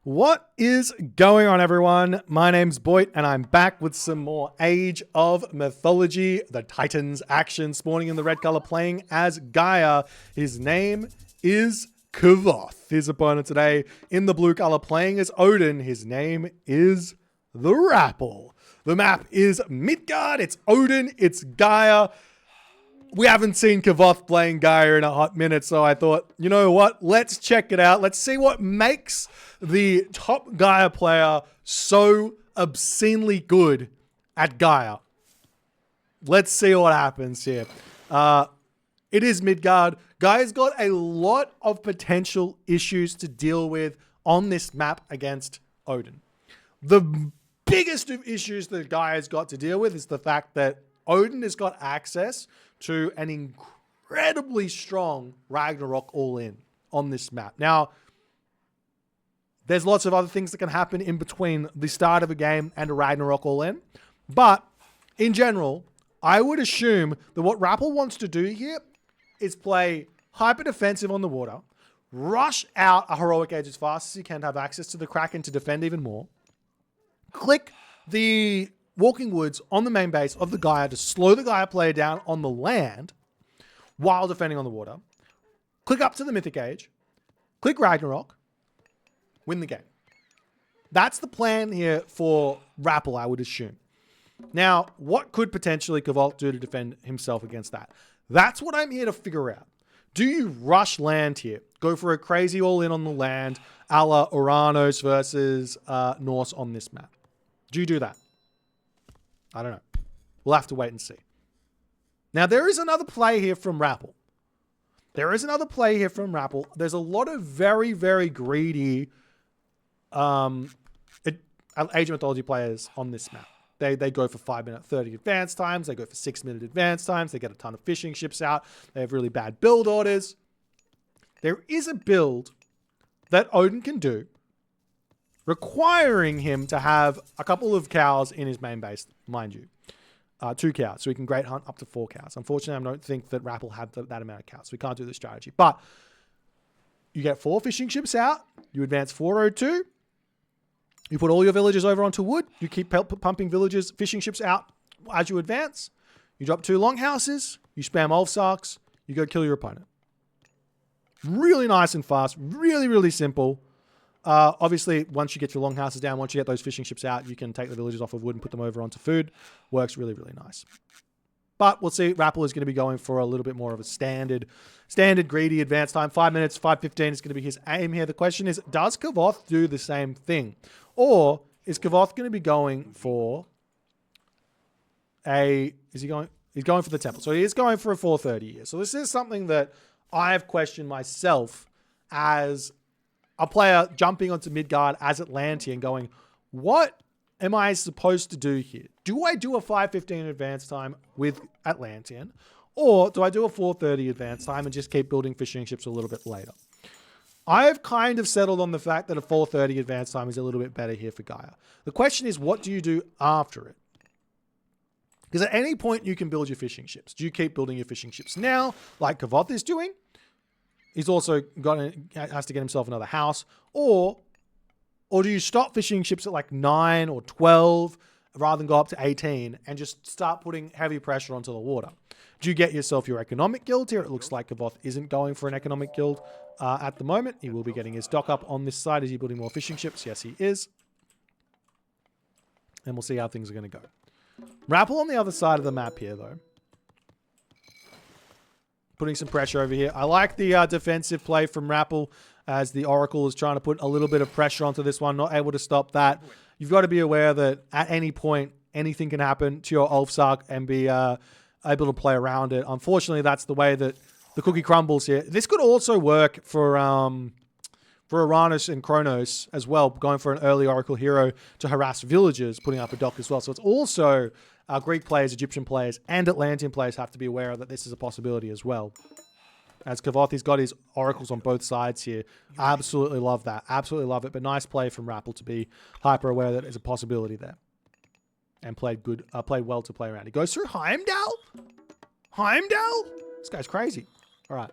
What is going on, everyone? My name's Boit, and I'm back with some more Age of Mythology, the Titans action, spawning in the red color, playing as Gaia. His name is Kvoth. His opponent today in the blue color, playing as Odin. His name is the Rapl. The map is Midgard, it's Odin, it's Gaia. We haven't seen Kvoth playing Gaia in a hot minute, so I thought, you know what? Let's check it out. Let's see what makes the top Gaia player so obscenely good at Gaia. Let's see what happens here. It is Midgard. Gaia's got a lot of potential issues to deal with on this map against Odin. The biggest of issues that Gaia's got to deal with is the fact that Odin has got access to an incredibly strong Ragnarok all-in on this map. Now, there's lots of other things that can happen in between the start of a game and a Ragnarok all-in, but in general, I would assume that what Rapl wants to do here is play hyper defensive on the water, rush out a heroic age as fast as he can to have access to the Kraken to defend even more, click the Walking Woods on the main base of the Gaia to slow the Gaia player down on the land while defending on the water. Click up to the Mythic Age. Click Ragnarok. Win the game. That's the plan here for Rapl, I would assume. Now, what could potentially Kvoth do to defend himself against that? That's what I'm here to figure out. Do you rush land here? Go for a crazy all-in on the land, a la Uranus versus Norse on this map. Do you do that? I don't know. We'll have to wait and see. Now, there is another play here from Rapl. There's a lot of very, very greedy Age of Mythology players on this map. They go for 5-minute 30 advance times. They go for 6-minute advance times. They get a ton of fishing ships out. They have really bad build orders. There is a build that Odin can do requiring him to have a couple of cows in his main base, mind you. 2 cows, so he can great hunt up to 4 cows. Unfortunately, I don't think that Rapl had that amount of cows, so we can't do this strategy. But you get 4 fishing ships out, you advance 402, you put all your villagers over onto wood, you keep pumping fishing ships out as you advance, you drop 2 longhouses, you spam Ulfsarks, you go kill your opponent. Really nice and fast, really, really simple. Obviously, once you get your longhouses down, once you get those fishing ships out, you can take the villagers off of wood and put them over onto food. Works really, really nice. But we'll see. Rapl is going to be going for a little bit more of a standard greedy advance time. 5 minutes, 5:15 is going to be his aim here. The question is, does Kvoth do the same thing? Or is Kvoth going to be going for he's going for the temple. So he is going for a 430 here. So this is something that I have questioned myself as a player jumping onto Midgard as Atlantean going, what am I supposed to do here? Do I do a 5:15 advance time with Atlantean? Or do I do a 4:30 advance time and just keep building fishing ships a little bit later? I have kind of settled on the fact that a 4:30 advance time is a little bit better here for Gaia. The question is, what do you do after it? Because at any point you can build your fishing ships. Do you keep building your fishing ships now, like Kvoth is doing? He's also has to get himself another house. Or do you stop fishing ships at like 9 or 12 rather than go up to 18 and just start putting heavy pressure onto the water? Do you get yourself your economic guild here? It looks like Kvoth isn't going for an economic guild at the moment. He will be getting his dock up on this side. Is he building more fishing ships? Yes, he is. And we'll see how things are going to go. Rapl on the other side of the map here, though. Putting some pressure over here. I like the defensive play from Rapl as the Oracle is trying to put a little bit of pressure onto this one. Not able to stop that. You've got to be aware that at any point, anything can happen to your Ulfsark and be able to play around it. Unfortunately, that's the way that the cookie crumbles here. This could also work for Uranus and Kronos as well, going for an early Oracle hero to harass villagers, putting up a dock as well. So it's also Greek players, Egyptian players, and Atlantean players have to be aware that this is a possibility as well. As Kvoth, he's got his oracles on both sides here. Absolutely love that. Absolutely love it. But nice play from Rapl to be hyper aware that there's a possibility there. And played well to play around. He goes through Heimdall? Heimdall? This guy's crazy. All right.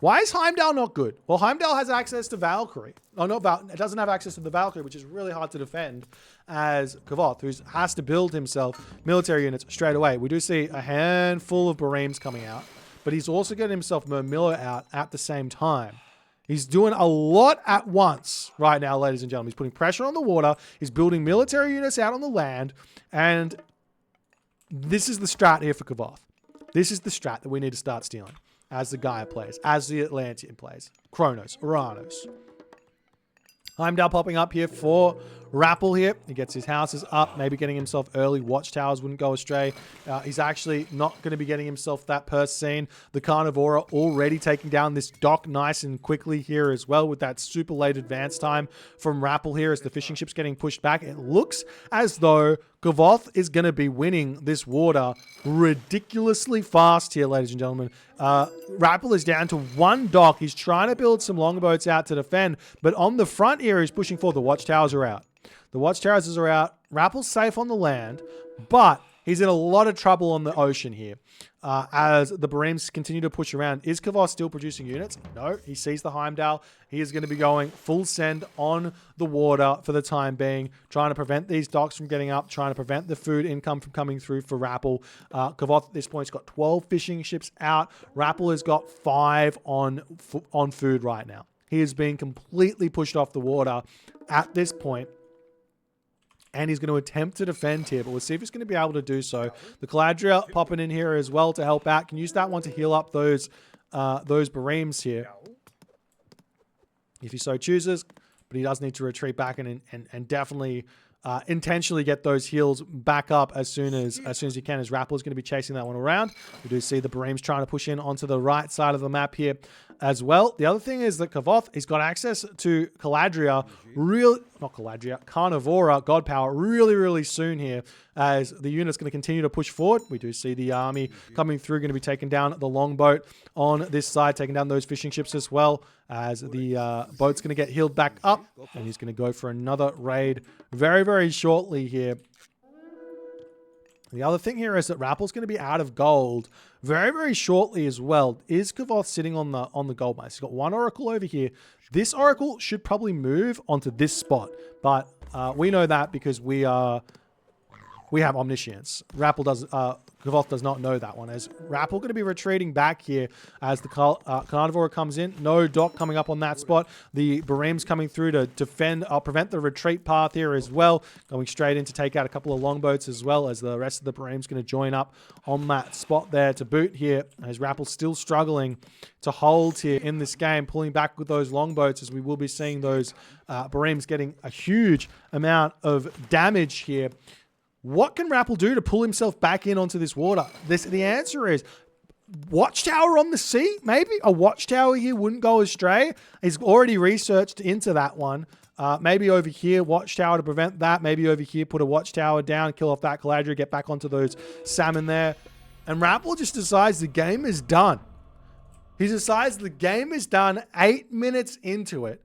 Why is Heimdall not good? Well, Heimdall has access to Valkyrie. Oh, not Val. It doesn't have access to the Valkyrie, which is really hard to defend as Kvoth, who has to build himself military units straight away. We do see a handful of Bareems coming out, but he's also getting himself Murmilla out at the same time. He's doing a lot at once right now, ladies and gentlemen. He's putting pressure on the water. He's building military units out on the land. And this is the strat here for Kvoth. This is the strat that we need to start stealing as the Gaia plays, as the Atlantean plays. Kronos, Uranus. Heimdall popping up here for Rapl here. He gets his houses up, maybe getting himself early. Watchtowers wouldn't go astray. He's actually not going to be getting himself that per scene. The Carnivora already taking down this dock nice and quickly here as well with that super late advance time from Rapl here as the fishing ship's getting pushed back. It looks as though Kvoth is going to be winning this water ridiculously fast here, ladies and gentlemen. Rapl is down to one dock. He's trying to build some longboats out to defend, but on the front here, he's pushing forward. The watchtowers are out. The watchtowers are out. Rappl's safe on the land, but he's in a lot of trouble on the ocean here as the Bareems continue to push around. Is Kvoth still producing units? No, he sees the Heimdall. He is going to be going full send on the water for the time being, trying to prevent these docks from getting up, trying to prevent the food income from coming through for Rapl. Kvoth at this point has got 12 fishing ships out. Rapl has got 5 on food right now. He is being completely pushed off the water at this point. And he's going to attempt to defend here, but we'll see if he's going to be able to do so. The Caladria popping in here as well to help out. Can use that one to heal up those Bareems here, if he so chooses. But he does need to retreat back and definitely intentionally get those heals back up as soon as he can, as Rapl is going to be chasing that one around. We do see the Bareems trying to push in onto the right side of the map here as well. The other thing is that Kvoth, he's got access to Carnivora, God Power, really soon here, as the unit's going to continue to push forward. We do see the army coming through, going to be taking down the longboat on this side, taking down those fishing ships as well, as the boat's going to get healed back up, and he's going to go for another raid very shortly here. The other thing here is that Rappel's going to be out of gold very shortly as well. Is Kvoth sitting on the gold mine? He's got one oracle over here. This oracle should probably move onto this spot, but we know that because we have omniscience. Kvoth does not know that one, as Rapl going to be retreating back here as the Carnivora comes in. No dock coming up on that spot. The Bareems coming through to prevent the retreat path here as well. Going straight in to take out a couple of longboats as well, as the rest of the Bareems going to join up on that spot there to boot here, as Rapl still struggling to hold here in this game, pulling back with those longboats, as we will be seeing those Bareems getting a huge amount of damage here. What can Rapl do to pull himself back in onto this water? The answer is watchtower on the sea, maybe? A watchtower here wouldn't go astray. He's already researched into that one. Maybe over here, watchtower to prevent that. Maybe over here, put a watchtower down, kill off that Caladria, get back onto those salmon there. And Rapl just decides the game is done. He decides the game is done 8 minutes into it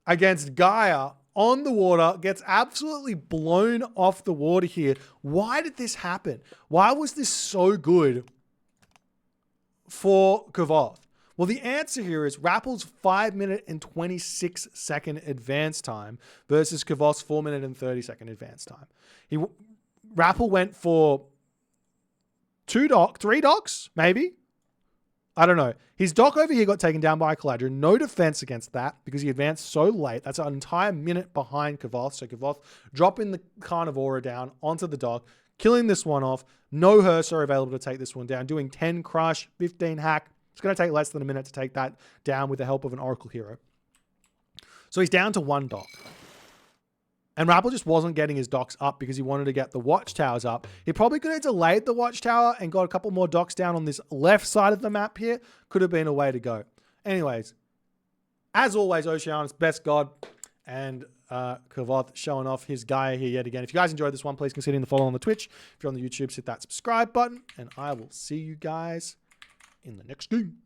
against Gaia on the water, gets absolutely blown off the water here. Why did this happen? Why was this so good for Kvoth? Well, the answer here is Rappel's 5-minute and 26-second advance time versus Kvoth's 4-minute and 30-second advance time. Rapl went for 3 docks, maybe? I don't know. His dock over here got taken down by a Caladria. No defense against that because he advanced so late. That's an entire minute behind Kvoth. So Kvoth dropping the Carnivora down onto the dock, killing this one off. No Hursa available to take this one down. Doing 10 crush, 15 hack. It's going to take less than a minute to take that down with the help of an Oracle hero. So he's down to 1 dock. And Rapl just wasn't getting his docks up because he wanted to get the watchtowers up. He probably could have delayed the watchtower and got a couple more docks down on this left side of the map here. Could have been a way to go. Anyways, as always, Oceanus, best god, and Kvoth showing off his Gaia here yet again. If you guys enjoyed this one, please consider the follow on the Twitch. If you're on the YouTube, hit that subscribe button, and I will see you guys in the next game.